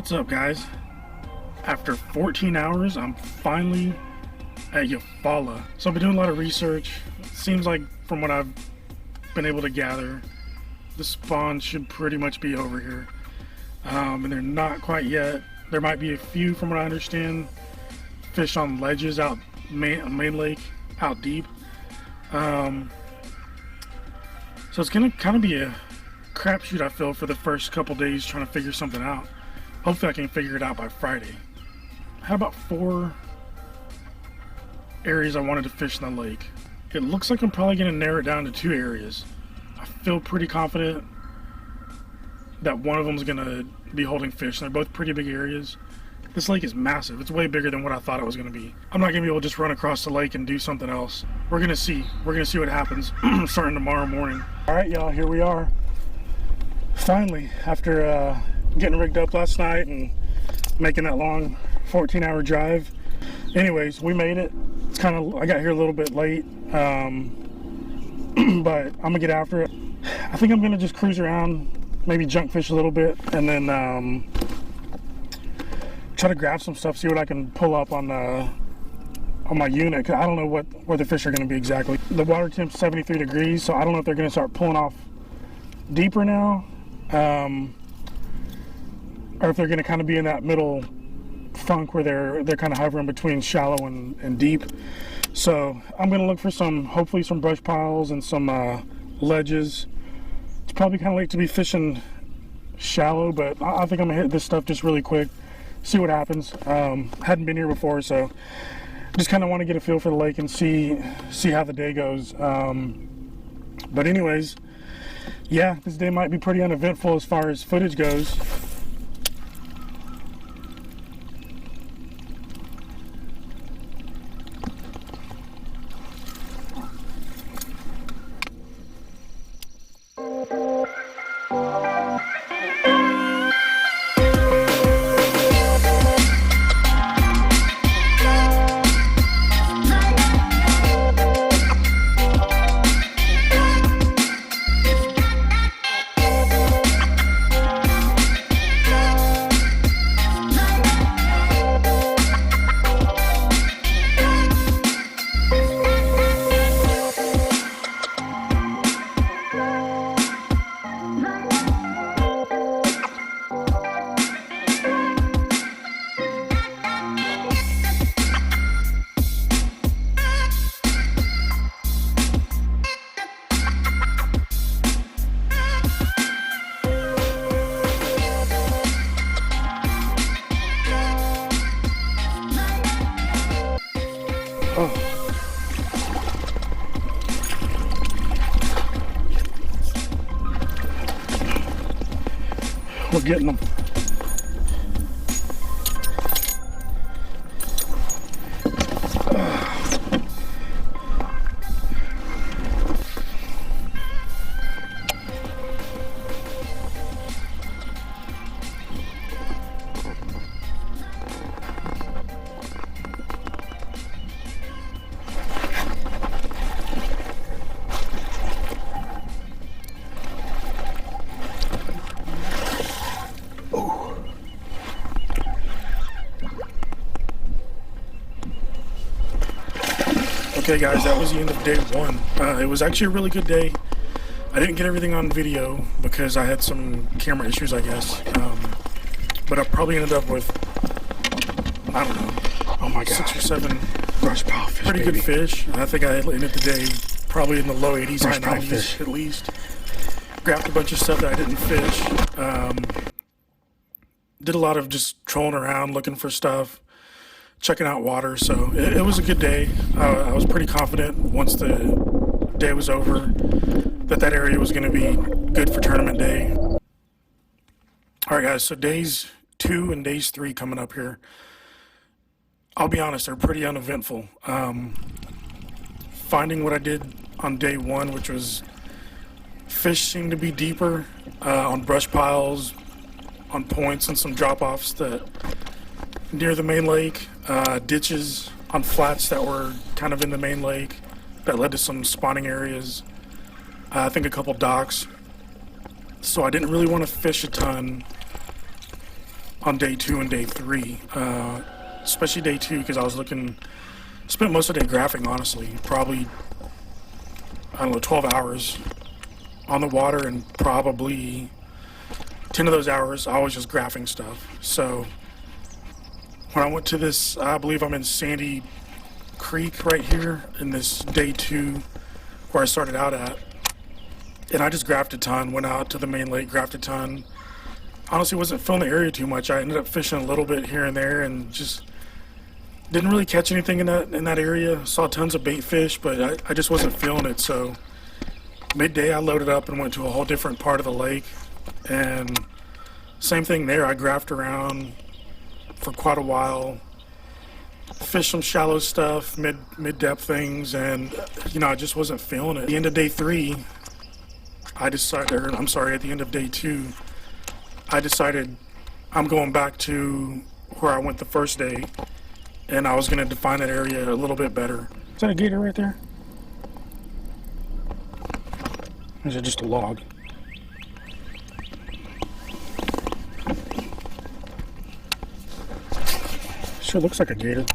What's up, guys? After 14 hours, I'm finally at Eufaula. So I've been doing a lot of research. It seems like from what I've been able to gather, the spawn should pretty much be over here. And they're not quite yet. There might be a few, from what I understand, fish on ledges out main lake, out deep. So it's gonna kind of be a crapshoot, I feel, for the first couple days trying to figure something out. Hopefully I can figure it out by Friday. I had about 4 areas I wanted to fish in the lake. It looks like I'm probably going to narrow it down to 2 areas. I feel pretty confident that one of them is going to be holding fish. They're both pretty big areas. This lake is massive. It's way bigger than what I thought it was going to be. I'm not going to be able to just run across the lake and do something else. We're going to see. We're going to see what happens starting tomorrow morning. All right, y'all, here we are. Finally, after getting rigged up last night and making that long 14-hour drive. Anyways, we made it. It's kind of, I got here a little bit late, but I'm gonna get after it. I think I'm gonna just cruise around, maybe junk fish a little bit, and then try to grab some stuff, see what I can pull up on my unit. 'Cause I don't know where the fish are gonna be exactly. The water temp's 73 degrees, so I don't know if they're gonna start pulling off deeper now, or if they're gonna kind of be in that middle funk where they're kind of hovering between shallow and deep. So I'm gonna look for hopefully some brush piles and some ledges. It's probably kind of late to be fishing shallow, but I think I'm gonna hit this stuff just really quick, see what happens. Hadn't been here before, so just kind of want to get a feel for the lake and see how the day goes. But anyways, yeah, this day might be pretty uneventful as far as footage goes. We're getting them. Okay guys, that was the end of day 1. It was actually a really good day. I didn't get everything on video because I had some camera issues, I guess. But I probably ended up with, I don't know, oh my God, 6 or 7 brush pile fish, pretty good fish. I think I ended the day probably in the low 80s, high 90s at least. Grabbed a bunch of stuff that I didn't fish. Did a lot of just trolling around, looking for stuff, checking out water, so it was a good day. I was pretty confident once the day was over that area was going to be good for tournament day. Alright guys, so days 2 and days 3 coming up here. I'll be honest, they're pretty uneventful. Finding what I did on day 1, which was fish seemed to be deeper on brush piles, on points and some drop-offs that near the main lake, ditches on flats that were kind of in the main lake that led to some spawning areas. I think a couple docks. So I didn't really want to fish a ton on day 2 and day 3, especially day 2 because I was spent most of the day graphing, honestly. Probably, I don't know, 12 hours on the water, and probably 10 of those hours I was just graphing stuff. So when I went to this, I believe I'm in Sandy Creek right here in this day 2 where I started out at, and I just graphed a ton, went out to the main lake, graphed a ton. Honestly wasn't feeling the area too much. I ended up fishing a little bit here and there and just didn't really catch anything in that area. Saw tons of bait fish, but I just wasn't feeling it. So midday I loaded up and went to a whole different part of the lake, and same thing there. I graphed around for quite a while, fished some shallow stuff, mid-depth things, and I just wasn't feeling it. At the end of day 3, at the end of day 2, I decided I'm going back to where I went the first day, and I was going to define that area a little bit better. Is that a gator right there? Or is it just a log? Sure looks like a gator.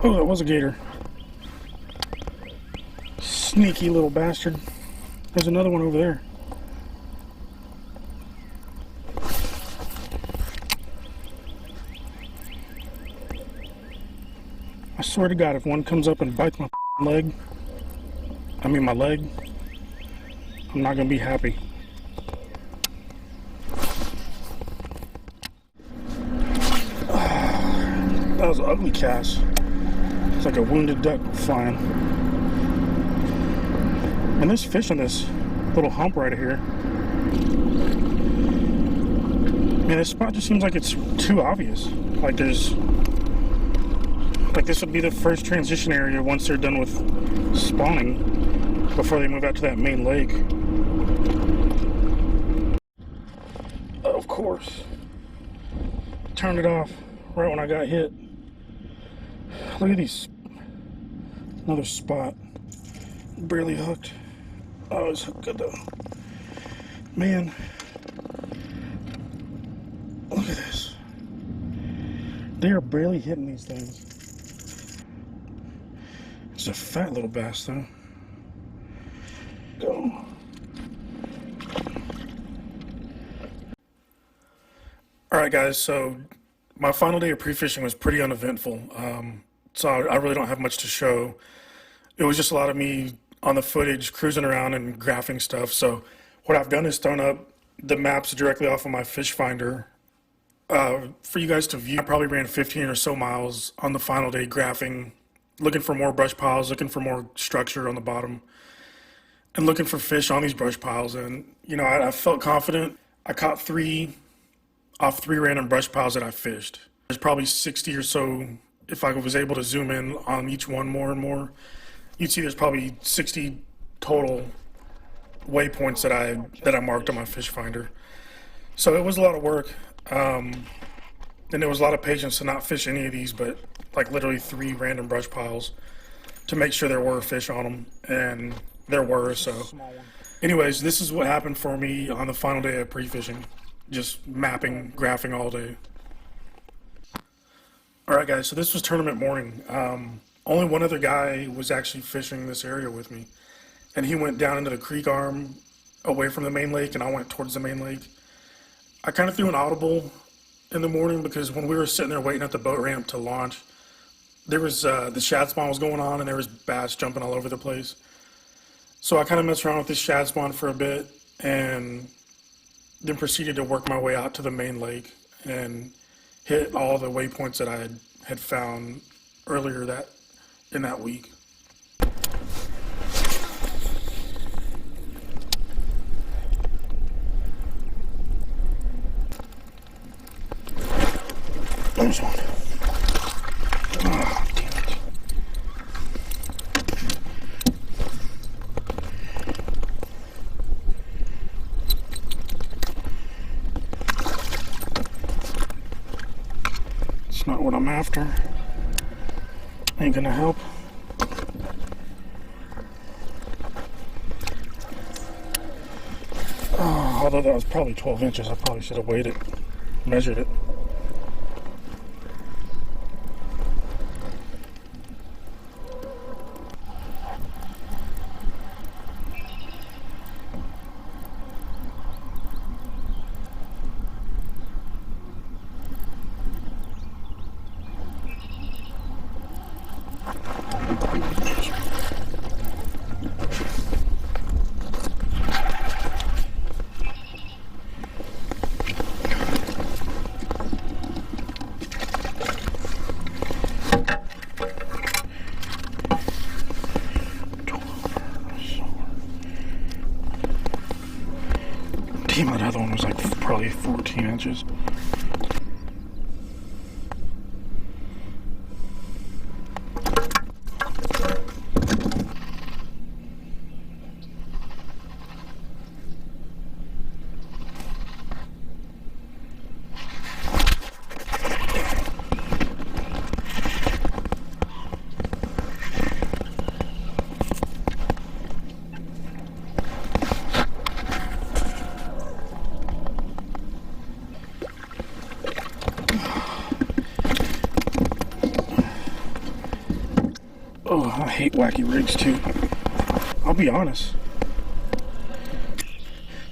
Oh, that was a gator. Sneaky little bastard. There's another one over there. I swear to God, if one comes up and bites my leg, my leg, I'm not gonna be happy. That was an ugly cast. It's like a wounded duck flying. And there's fish on this little hump right here. Man, this spot just seems like it's too obvious. Like this would be the first transition area once they're done with spawning before they move out to that main lake. Of course. Turned it off right when I got hit. Look at these. Another spot. Barely hooked. Oh, it's hooked good though. Man. Look at this. They are barely hitting these things. It's a fat little bass though. Go. Alright guys, so my final day of pre-fishing was pretty uneventful. So I really don't have much to show. It was just a lot of me on the footage, cruising around and graphing stuff. So what I've done is thrown up the maps directly off of my fish finder for you guys to view. I probably ran 15 or so miles on the final day graphing, looking for more brush piles, looking for more structure on the bottom, and looking for fish on these brush piles. And, I felt confident. I caught 3 off 3 random brush piles that I fished. There's probably 60 or so. If I was able to zoom in on each one more and more, you'd see there's probably 60 total waypoints that I marked on my fish finder. So it was a lot of work, and there was a lot of patience to not fish any of these, but like literally 3 random brush piles to make sure there were fish on them, and there were. So anyways, this is what happened for me on the final day of pre-fishing. Just mapping, graphing all day. Alright guys, so this was tournament morning. Only one other guy was actually fishing this area with me, and he went down into the creek arm away from the main lake, and I went towards the main lake. I kind of threw an audible in the morning because when we were sitting there waiting at the boat ramp to launch, there was the shad spawn was going on, and there was bass jumping all over the place. So I kind of messed around with this shad spawn for a bit, and then proceeded to work my way out to the main lake and hit all the waypoints that I had found earlier in that week. There's one. Oh, damn it. It's not what I'm after. Ain't gonna help. Although that was probably 12 inches. I probably should have weighed it, measured it. Damn, that other one was like probably 14 inches. Oh, I hate wacky rigs too. I'll be honest.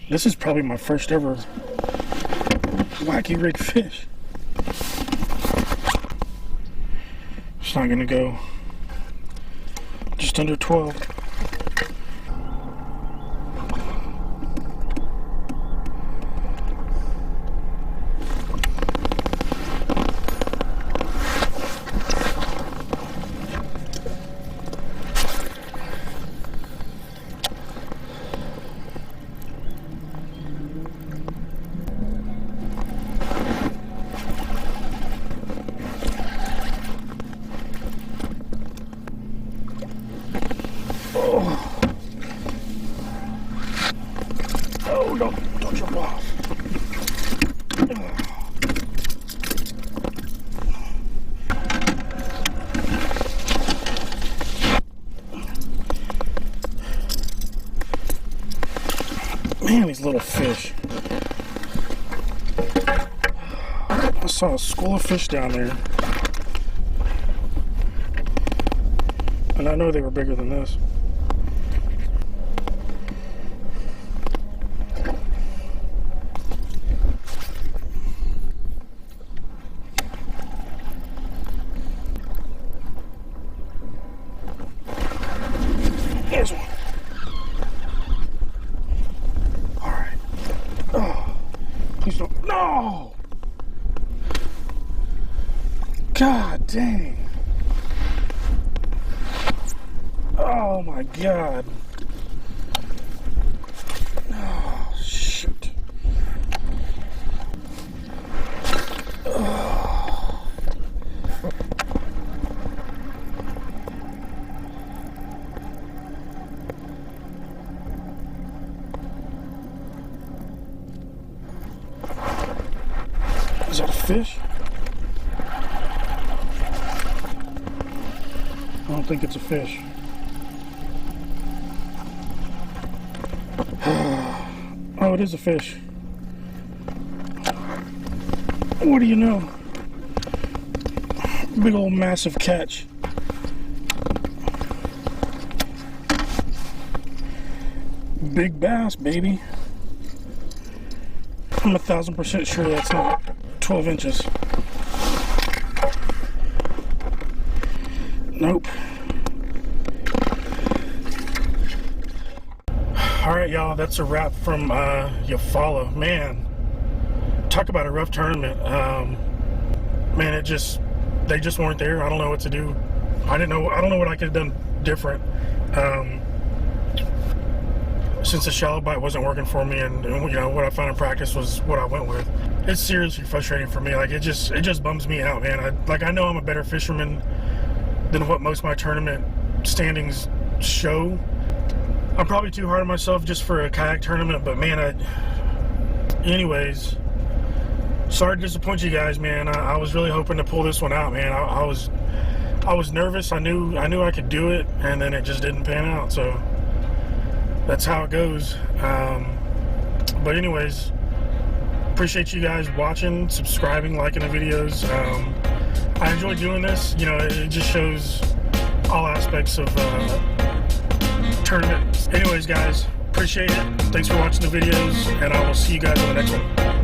This is probably my first ever wacky rig fish. It's not gonna go just under 12. Oh, don't jump off. Man, these little fish. I saw a school of fish down there. And I know they were bigger than this. There's one. All right. Oh, please don't. No! God dang. Oh my God. Oh, shoot. Oh. Is that a fish? I don't think it's a fish. Oh, it is a fish. What do you know? Big old massive catch. Big bass, baby. I'm 1,000% sure that's not 12 inches. Nope. Alright, y'all, that's a wrap from Eufaula. Man, talk about a rough tournament. Man, they just weren't there. I don't know what to do. I don't know what I could have done different. Since the shallow bite wasn't working for me, and you know what I found in practice was what I went with. It's seriously frustrating for me. Like it just bums me out, man. I know I'm a better fisherman than what most of my tournament standings show. I'm probably too hard on myself just for a kayak tournament, but man, anyways, sorry to disappoint you guys, man. I was really hoping to pull this one out, man. I was nervous. I knew I could do it, and then it just didn't pan out. So that's how it goes. But anyways, appreciate you guys watching, subscribing, liking the videos. I enjoy doing this. You know, it just shows all aspects of tournament. Anyways, guys, appreciate it. Thanks for watching the videos, and I will see you guys on the next one.